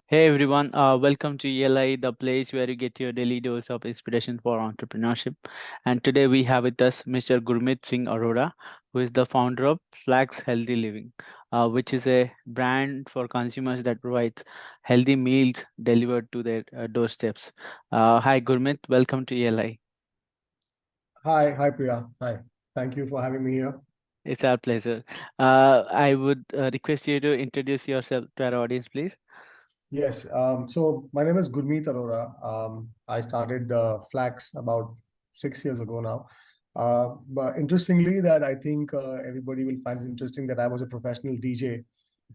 Hey everyone, welcome to ELI, the place where you get your daily dose of inspiration for entrepreneurship. And today we have with us Mr. Gurmeet Singh Arora, who is the founder of Flax Healthy Living, which is a brand for consumers that provides healthy meals delivered to their doorsteps. Hi Gurmeet, welcome to ELI. Hi, Priya. Hi. Thank you for having me here. It's our pleasure. I would request you to introduce yourself to our audience, please. Yes. So my name is Gurmeet Arora. I started Flax about 6 years ago now. But interestingly, that I think everybody will find it interesting that I was a professional DJ,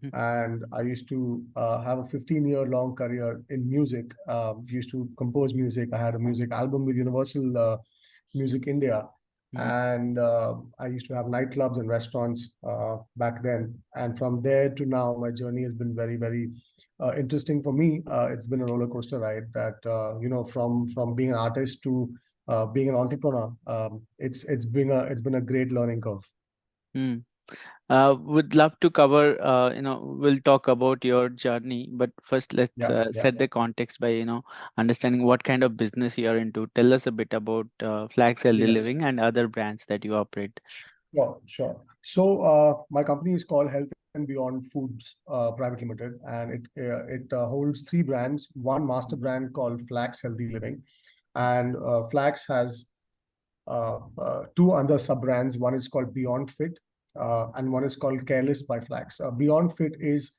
Mhm, and I used to have a 15-year long career in music. Used to compose music. I had a music album with Universal Music India, mhm, and I used to have nightclubs and restaurants back then. And from there to now, my journey has been very, very interesting for me. It's been a roller coaster ride. That from being an artist to being an entrepreneur, it's been a great learning curve. mm. Would love to cover, we'll talk about your journey, but first let's Yeah, yeah. set the context by, understanding what kind of business you are into. Tell us a bit about Flax Healthy Yes. Living and other brands that you operate. Sure, sure. So my company is called Health and Beyond Foods Private Limited, and it holds three brands. One master brand called Flax Healthy Living, and Flax has two other sub brands. One is called Beyond Fit, and one is called Careless by Flax. Beyond Fit is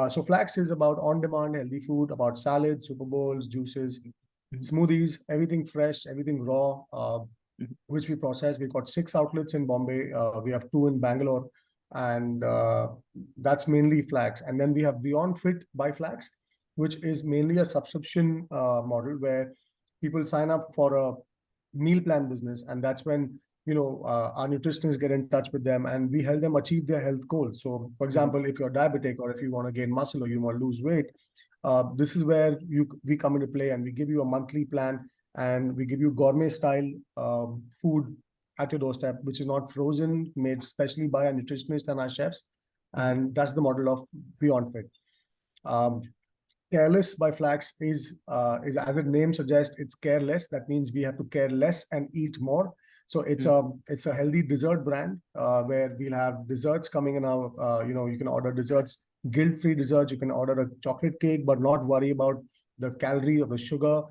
so Flax is about on-demand healthy food, about salads, Super Bowls, juices, Mhm, smoothies, everything fresh, everything raw. mhm, Which we process. We've got 6 outlets in Bombay. We have two in Bangalore, and that's mainly Flax. And then we have Beyond Fit by Flax, which is mainly a subscription model where people sign up for a meal plan business, and that's when our nutritionists get in touch with them, and we help them achieve their health goals. So, for mhm, example, if you're diabetic or if you want to gain muscle or you want to lose weight, this is where we come into play, and we give you a monthly plan, and we give you gourmet style food at your doorstep, which is not frozen, made specially by our nutritionists and our chefs. mhm, And that's the model of Beyond Fit. Um, Careless by Flax is as its name suggests, it's careless. That means we have to care less and eat more. So mhm, it's a healthy dessert brand where we'll have desserts coming in our you can order desserts, guilt-free desserts. You can order a chocolate cake, but not worry about the calorie or the sugar,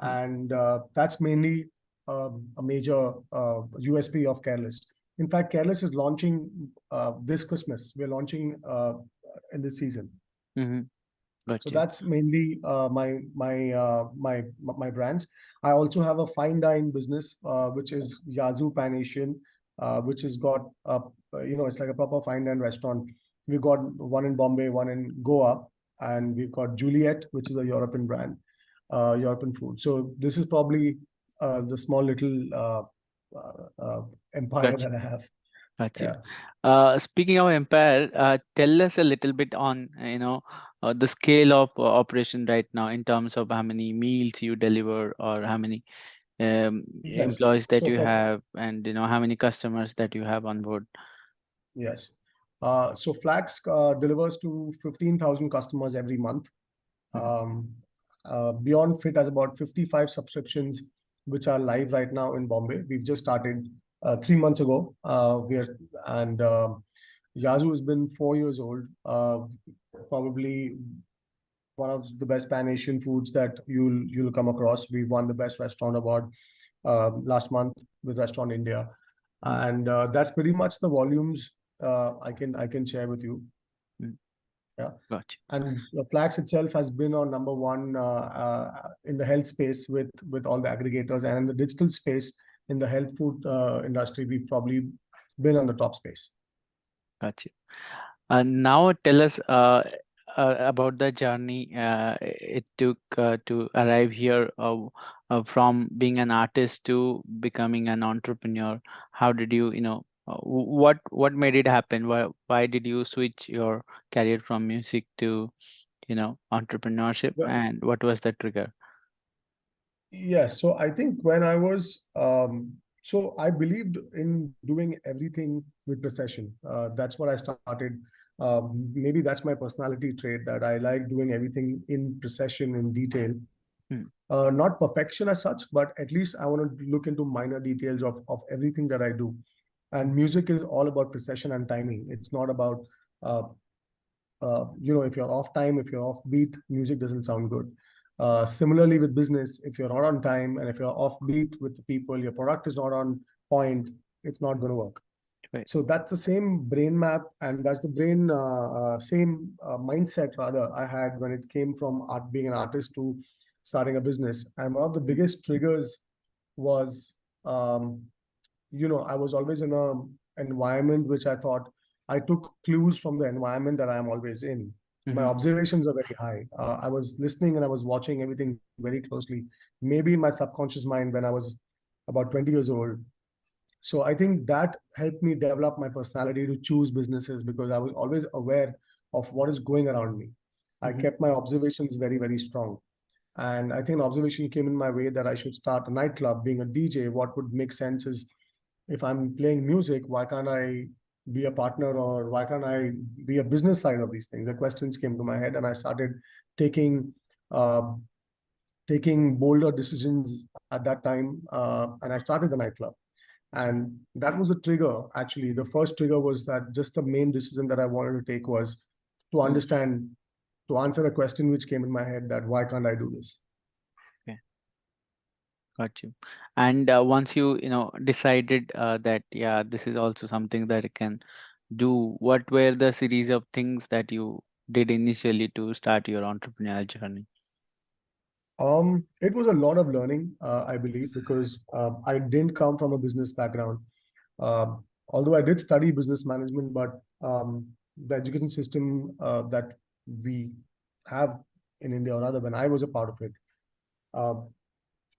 mhm, and that's mainly a major USP of Careless. In fact, Careless is launching this Christmas. We're launching in this season. mhm. So Got you. that's mainly my brands. I also have a fine dine business, which is Yazoo Pan Asian, which has got it's like a proper fine dine restaurant. We've got one in Bombay, one in Goa, and we've got Juliet, which is a European brand, European food. So this is probably the small little empire Got that I have. Got you. Yeah. Speaking of Empire, tell us a little bit on, the scale of operation right now in terms of how many meals you deliver or how many Yes. employees that So you for have and, how many customers that you have on board. Yes. So Flax delivers to 15,000 customers every month. Mhm, Um, Beyond Fit has about 55 subscriptions, which are live right now in Bombay. We've just started 3 months ago. And Yazoo has been 4 years old. Probably one of the best Pan Asian foods that you'll come across. We won the best restaurant award last month with Restaurant India, mhm, and that's pretty much the volumes I can share with you. mhm. Yeah. Got And Flax itself has been on number one in the health space with all the aggregators, and in the digital space in the health food industry, we've probably been on the top space. got you. Now tell us about the journey it took to arrive here, from being an artist to becoming an entrepreneur. How did you, what made it happen? Why did you switch your career from music to, entrepreneurship, Well, and what was the trigger? yes. So I think when I was so I believed in doing everything with precision. That's what I started. Maybe that's my personality trait, that I like doing everything in precision, in detail. Mm. Not perfection as such, but at least I want to look into minor details of everything that I do. And Mm. music is all about precision and timing. It's not about, uh, if you're off time, if you're off beat, music doesn't sound good. Similarly with business, if you're not on time and if you're off beat with the people, your product is not on point, it's not going to work. Right. So that's the same brain map, and that's the same mindset rather I had when it came from being an artist to starting a business. And one of the Mm. biggest triggers was, I was always in a environment which I thought I took clues from the environment that I am always in. My Mhm. observations are very high. I was listening and I was watching everything very closely. Maybe in my subconscious mind when I was about 20 years old. So I think that helped me develop my personality to choose businesses, because I was always aware of what is going around me. I Mhm. kept my observations very, very strong. And I think an observation came in my way that I should start a nightclub. Being a DJ, what would make sense is, if I'm playing music, why can't I be a partner, or why can't I be a business side of these things? The questions came to my head, and I started taking uh, taking bolder decisions at that time, and I started the nightclub. And that was a trigger. Actually, the first trigger was that just the main decision that I wanted to take was to Mm. understand, to answer a question which came in my head, that why can't I do this? Okay, got you. And once you decided that yeah, this is also something that I can do, what were the series of things that you did initially to start your entrepreneurial journey? It was a lot of learning, I believe, because I didn't come from a business background. Although I did study business management, but the education system that we have in India, or rather when I was a part of it, uh,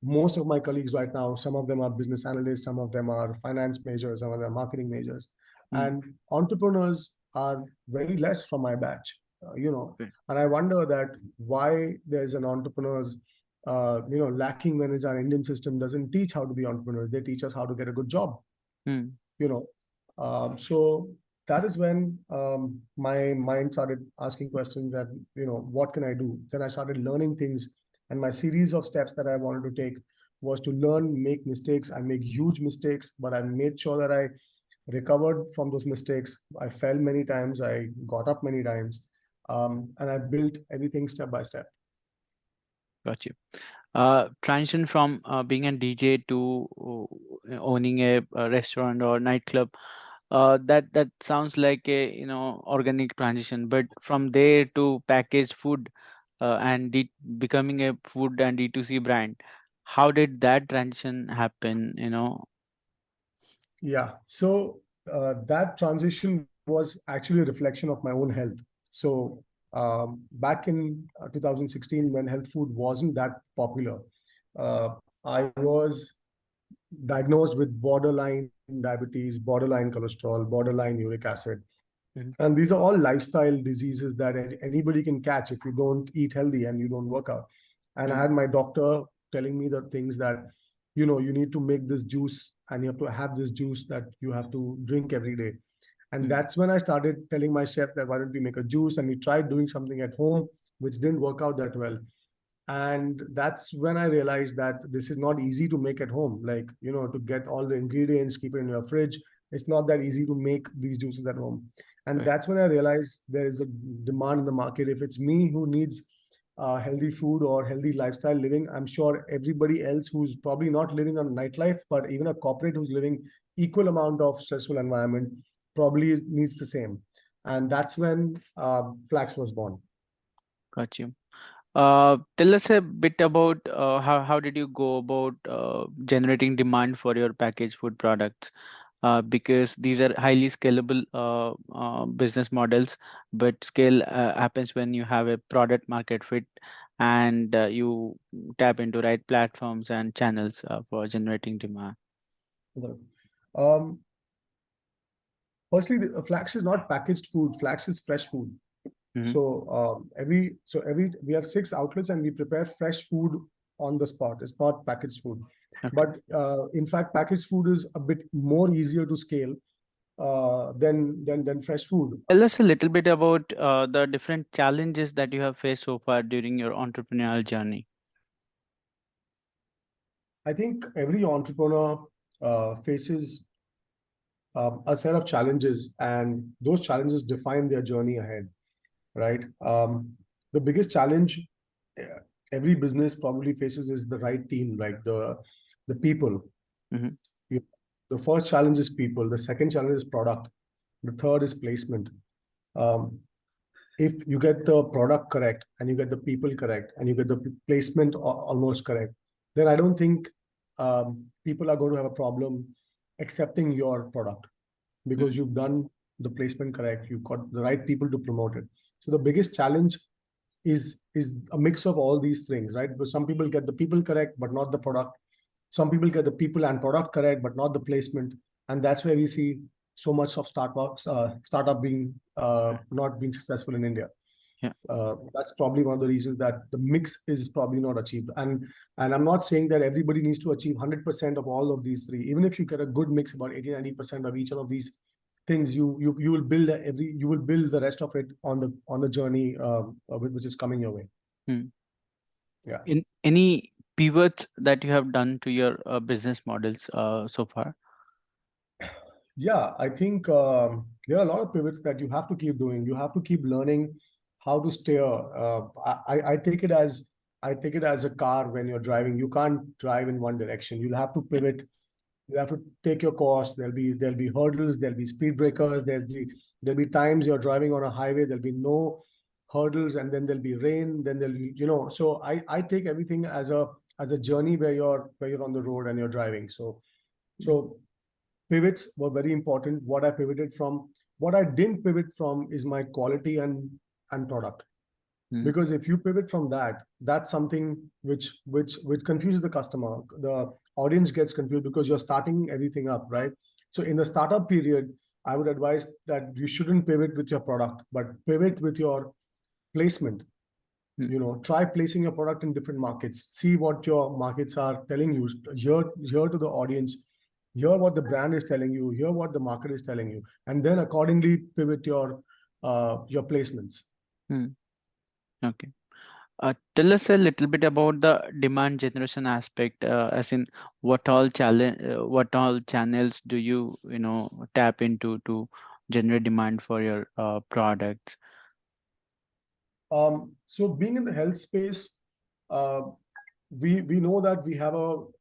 most of my colleagues right now, some of them are business analysts, some of them are finance majors, some of them are marketing majors, Mm. and entrepreneurs are very less from my batch. Okay. And I wonder that why there's an entrepreneurs, lacking, when it's our Indian system doesn't teach how to be entrepreneurs. They teach us how to get a good job. Mm. you know so that is when my mind started asking questions, that what can I do. Then I started learning things, and my series of steps that I wanted to take was to learn, make mistakes. I make huge mistakes, but I made sure that I recovered from those mistakes. I fell many times, I got up many times, and I built everything step by step. Got you. Transition from being a DJ to owning a restaurant or nightclub. That sounds like a organic transition. But from there to packaged food and becoming a food and D2C brand, how did that transition happen? Yeah. So that transition was actually a reflection of my own health. So back in 2016, when health food wasn't that popular, uh, I was diagnosed with borderline diabetes, borderline cholesterol, borderline uric acid. Mhm. And these are all lifestyle diseases that anybody can catch if you don't eat healthy and you don't work out. And I Mm. had my doctor telling me the things that, you need to make this juice, and you have to have this juice that you have to drink every day. And Mm. that's when I started telling my chef that why don't we make a juice? And we tried doing something at home, which didn't work out that well. And that's when I realized that this is not easy to make at home. Like, to get all the ingredients, keep it in your fridge. It's not that easy to make these juices at home. And Right. that's when I realized there is a demand in the market. If it's me who needs healthy food or healthy lifestyle living, I'm sure everybody else who's probably not living on nightlife, but even a corporate who's living equal amount of stressful environment, probably needs the same. And that's when Flax was born. Got you. Tell us a bit about how did you go about generating demand for your packaged food products? Because these are highly scalable business models, but scale happens when you have a product market fit and you tap into right platforms and channels for generating demand. Um, Firstly, Flax is not packaged food. Flax is fresh food. Hmm. So every we have 6 outlets, and we prepare fresh food on the spot. It's not packaged food. Okay. But in fact, packaged food is a bit more easier to scale, than fresh food. Tell us a little bit about the different challenges that you have faced so far during your entrepreneurial journey. I think every entrepreneur faces a set of challenges, and those challenges define their journey ahead, right? The biggest challenge uh, every business probably faces is the right team, like the people. Mm-hmm. You, the first challenge is people. The second challenge is product. The third is placement. Um, if you get the product correct and you get the people correct and you get the placement almost correct, then I don't think people are going to have a problem accepting your product because you've done the placement correct. You've got the right people to promote it. So the biggest challenge is a mix of all these things, right? Because some people get the people correct but not the product. Some people get the people and product correct but not the placement, and that's where we see so much of startup being not being successful in India. Yeah. That's probably one of the reasons that the mix is probably not achieved. And I'm not saying that everybody needs to achieve 100% of all of these three. Even if you get a good mix, about 80-90% of each one of these things, you will build you will build the rest of it on the journey which is coming your way. Hmm. Yeah. In any pivots that you have done to your business models so far? Yeah, I think there are a lot of pivots that you have to keep doing. You have to keep learning how to steer. I take it as a car when you're driving. You can't drive in one direction. You'll have to Yeah. pivot. You have to take your course. There'll be hurdles. There'll be speed breakers. There'll be times you're driving on a highway. There'll be no hurdles, and then there'll be rain. Then there'll be So I take everything as a journey where you're on the road and you're driving. Mm, So pivots were very important. What I didn't pivot from is my quality and product. mm, Because if you pivot from that, that's something which confuses the customer. The audience gets confused because you're starting everything up, right? So in the startup period, I would advise that you shouldn't pivot with your product, but pivot with your placement. mm, Try placing your product in different markets, see what your markets are telling you, hear to the audience, hear what the brand is telling you, hear what the market is telling you, and then accordingly pivot your placements. mm. Okay. Tell us a little bit about the demand generation aspect, as in what all channels do you tap into to generate demand for your products? So being in the health space, uh, we know that we don't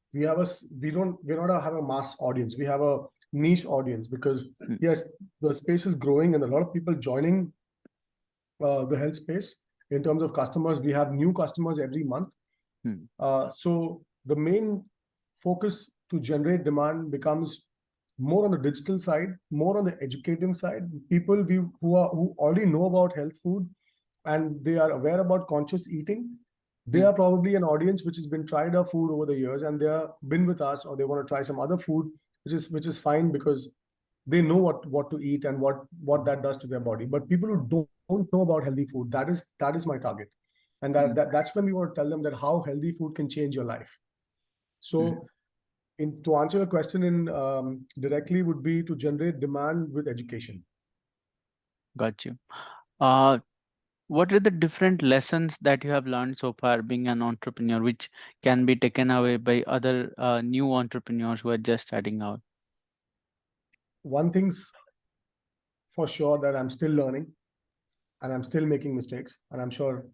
have a mass audience. We have a niche audience because Mm, yes, the space is growing and a lot of people joining the health space. In terms of customers, we have new customers every month. mm, So the main focus to generate demand becomes more on the digital side, more on the educating side. People who already know about health food and they are aware about conscious eating. They mm, are probably an audience which has been tried our food over the years and they have been with us, or they want to try some other food, which is fine because they know what to eat and what that does to their body. But people who don't know about healthy food, that is my target. And mm, that's when we want to tell them that how healthy food can change your life. mm. So to answer your question in directly would be to generate demand with education. Got you. Uh, what are the different lessons that you have learned so far being an entrepreneur, which can be taken away by other new entrepreneurs who are just starting out? One thing's for sure that I'm still learning and I'm still making mistakes. And I'm sure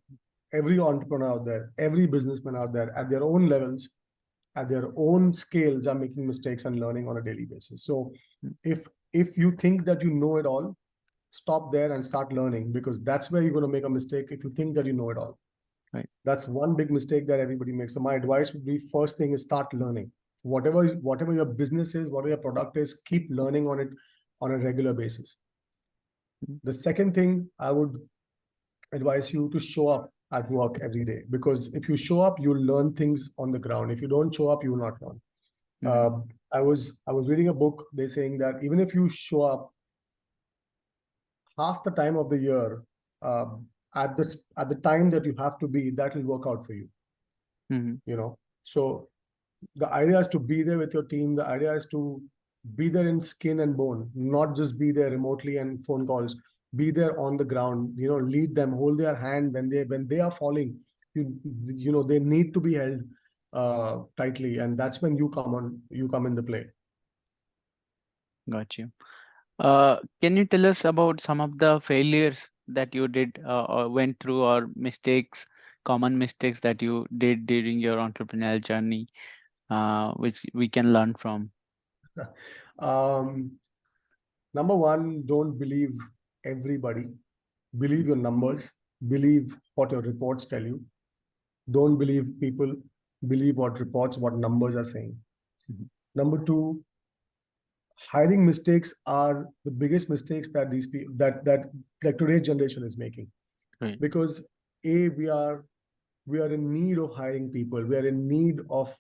every entrepreneur out there, every businessman out there at their own levels, at their own scales are making mistakes and learning on a daily basis. So Mm, if you think that you know it all, stop there and start learning, because that's where you're going to make a mistake if you think that you know it all. right. That's one big mistake that everybody makes. So my advice would be, first thing is start learning. Whatever your business is, whatever your product is, keep learning on it on a regular basis. Mm, The second thing I would advise you to show up at work every day, because if you show up, you'll learn things on the ground. If you don't show up, you will not learn. mm, I was reading a book. They're saying that even if you show up half the time of the year, at the time that you have to be, that will work out for you. mm, So the idea is to be there with your team. The idea is to Be there in skin and bone, not just be there remotely and phone calls. Be there on the ground, lead them, hold their hand when they are falling. They need to be held tightly, and that's when you come in the play. Got you. Can you tell us about some of the failures that you did or went through, or mistakes, common mistakes that you did during your entrepreneurial journey, which we can learn from? um, Number one, don't believe everybody. Believe your numbers. Believe what your reports tell you. Don't believe people. Believe what numbers are saying. Mhm. Number two, hiring mistakes are the biggest mistakes that these people that like today's generation is making. Great. Because we are in need of hiring people. We are in need of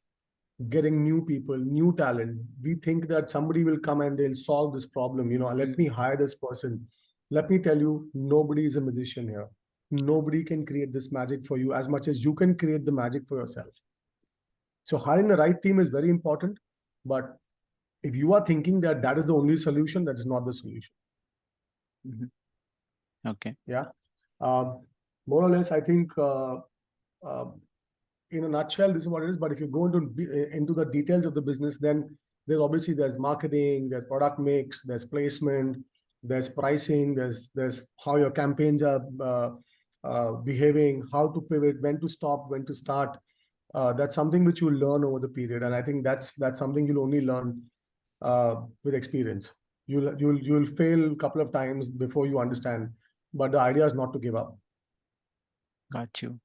getting new people, new talent. We think that somebody will come and they'll solve this problem. Let me Mm. hire this person. Let me tell you, nobody is a magician here. Nobody can create this magic for you as much as you can create the magic for yourself. So hiring the right team is very important. But if you are thinking that that is the only solution, that is not the solution. Mhm. Okay. Yeah. Um, More or less, I think uh, in a nutshell, this is what it is. But if you go into the details of the business, then there's marketing, there's product mix, there's placement, there's pricing, there's how your campaigns are behaving, how to pivot, when to stop, when to start. That's something which you learn over the period, and I think that's something you'll only learn with experience. You'll fail a couple of times before you understand, but the idea is not to give up. Got you.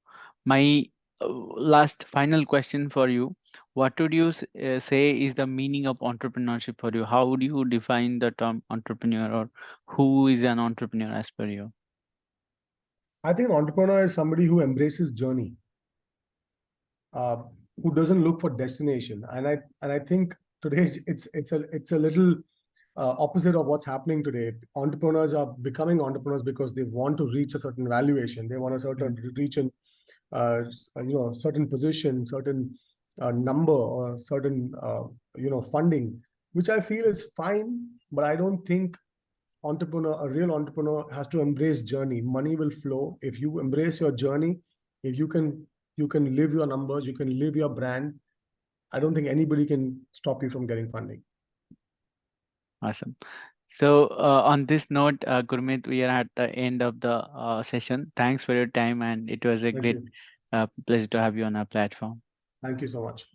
My last final question for you. What would you say is the meaning of entrepreneurship for you? How would you define the term entrepreneur, or who is an entrepreneur as per you? I think an entrepreneur is somebody who embraces journey, uh, who doesn't look for destination. And I think today's it's a little opposite of what's happening today. Entrepreneurs are becoming entrepreneurs because they want to reach a certain valuation. They want a certain Mm. reach in certain position, certain number, or certain funding, which I feel is fine. But I don't think a real entrepreneur has to embrace journey. Money will flow if you embrace your journey. If you can live your numbers, you can live your brand. I don't think anybody can stop you from getting funding. Awesome. So, on this note, Gurmeet, we are at the end of the session. Thanks for your time, and it was a Thank great you. pleasure to have you on our platform. Thank you so much.